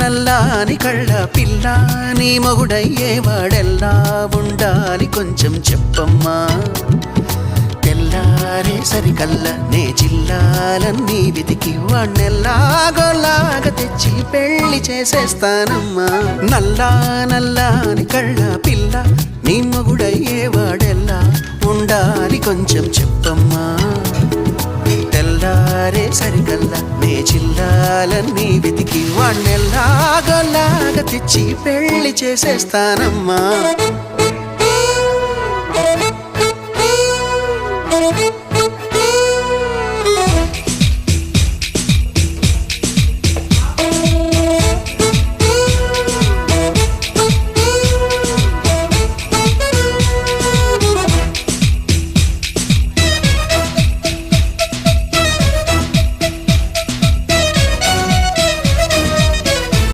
నల్లాని కళ్ళ పిల్ల నీ మొగుడయ్యేవాడెల్లా ఉండాలి కొంచెం చెప్పమ్మా తెల్లారే సరికల్ల నే జిల్లాలన్నీ వెతికి వాణ్ణెల్లాగోలాగా తెచ్చి పెళ్లి చేసేస్తానమ్మా నల్లాని కళ్ళ పిల్ల నీ మొగుడయ్యేవాడెల్లా ఉండాలి కొంచెం చెప్పమ్మా తెల్లారే సరికల్లా నే జిల్లాలన్నీ వెతికి వాణ్ణెల్లాగోలాగా తెచ్చి పెళ్లి చేసేస్తానమ్మా